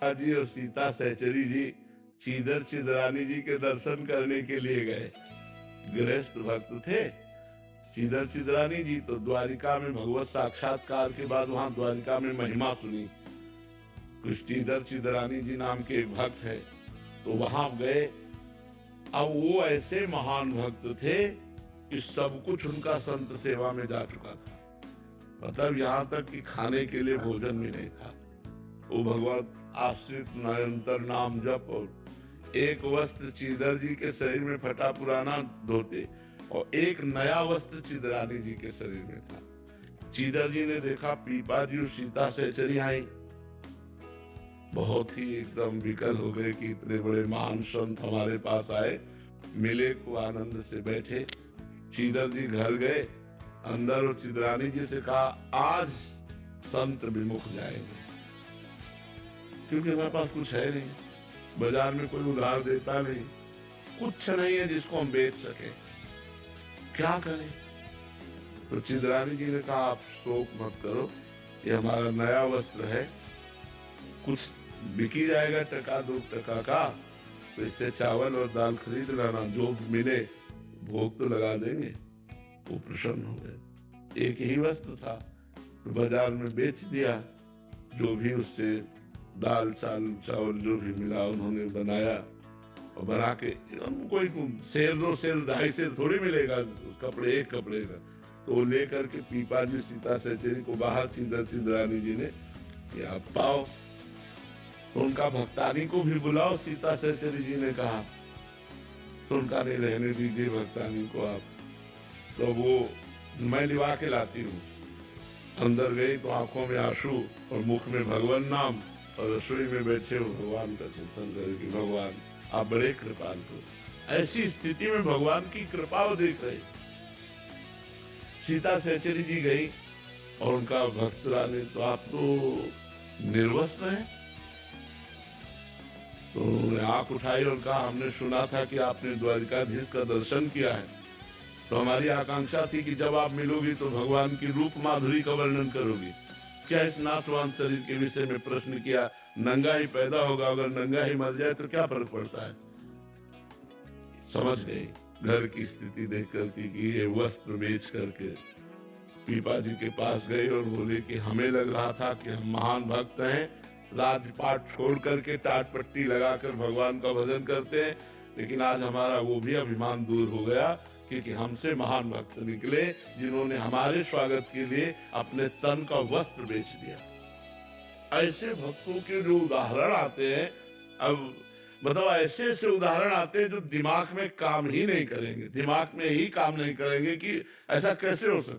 जी और सीता सहचरी जी चीदर चिदरानी जी के दर्शन करने के लिए गए। गृहस्थ भक्त थे चीदर चिदरानी जी, तो द्वारिका में भगवत साक्षात्कार के बाद वहां द्वारिका में महिमा सुनी। कुछ चीदर चिदरानी जी नाम के एक भक्त है, तो वहां गए। अब वो ऐसे महान भक्त थे कि सब कुछ उनका संत सेवा में जा चुका था। मतलब यहाँ तक कि खाने के लिए भोजन भी नहीं था। वो भगवत आश्रित निरंतर नाम जप, और एक वस्त्र चीदर जी के शरीर में फटा पुराना धोते और एक नया वस्त्र चिदरानी जी के शरीर में था। चीदर जी ने देखा पीपा जी और सीता सहचरी आई, बहुत ही एकदम विकल हो गए कि इतने बड़े महान संत हमारे पास आए। मिले को आनंद से बैठे। चीदर जी घर गए अंदर और चिदरानी जी से कहा आज संत विमुख जाएंगे, क्योंकि हमारे पास कुछ है नहीं, बाजार में कोई उधार देता नहीं, कुछ नहीं है जिसको हम बेच सके, क्या करें। तो चिदरानी जी ने कहा आप शोक मत करो, ये हमारा नया वस्त्र है, कुछ बिकी जाएगा टका 2 टका का, तो इससे चावल और दाल खरीद लाना, जो मिले भोग तो लगा देंगे। वो प्रसन्न हो गए। एक ही वस्त्र था तो बाजार में बेच दिया, जो भी उससे दाल चावल जो भी मिला उन्होंने बनाया, और बना के कोई सेर 2 सेर 2.5 सेर थोड़ी मिलेगा कपड़े, एक कपड़े का। तो वो लेकर के पीपा जी सीता सहचरी को बाहर चीदर चिदरानी जी ने कि आप पाओ, तो उनका भक्तानी को भी बुलाओ, सीता सहचरी जी ने कहा। तो उनका नहीं, रहने दीजिए भक्तानी को आप, तो वो मैं लिवा के लाती हूँ। अंदर गई तो आंखों में आंसू और मुख में भगवान नाम, और रसोई में बैठे हो भगवान का चिंतन करे कि भगवान आप बड़े कृपाल हो। ऐसी स्थिति में भगवान की कृपा वो देख रहे। सीता सहचरी जी गई और उनका भक्त रानी, तो आप तो निर्वस्त्र हैं। तो उन्होंने आंख उठाई और कहा हमने सुना था कि आपने द्वारिकाधीश का दर्शन किया है, तो हमारी आकांक्षा थी कि जब आप मिलोगी तो भगवान की रूप माधुरी का वर्णन करोगी। क्या इस नाशवान शरीर के विषय में प्रश्न किया, नंगा ही पैदा होगा, अगर नंगा ही मर जाए तो क्या फर्क पड़ता है। समझ गई घर की स्थिति देख करके कि ये वस्त्र बेच करके पीपा जी के पास गए और बोले कि हमें लग रहा था कि हम महान भक्त हैं, राजपाट छोड़ करके टाट पट्टी लगाकर भगवान का भजन करते हैं, लेकिन आज हमारा वो भी अभिमान दूर हो गया, क्योंकि हमसे महान भक्त निकले जिन्होंने हमारे स्वागत के लिए अपने तन का वस्त्र बेच दिया। ऐसे भक्तों के जो उदाहरण आते हैं, अब मतलब ऐसे ऐसे उदाहरण आते हैं जो दिमाग में काम ही नहीं करेंगे, दिमाग में ही काम नहीं करेंगे कि ऐसा कैसे हो सकता है।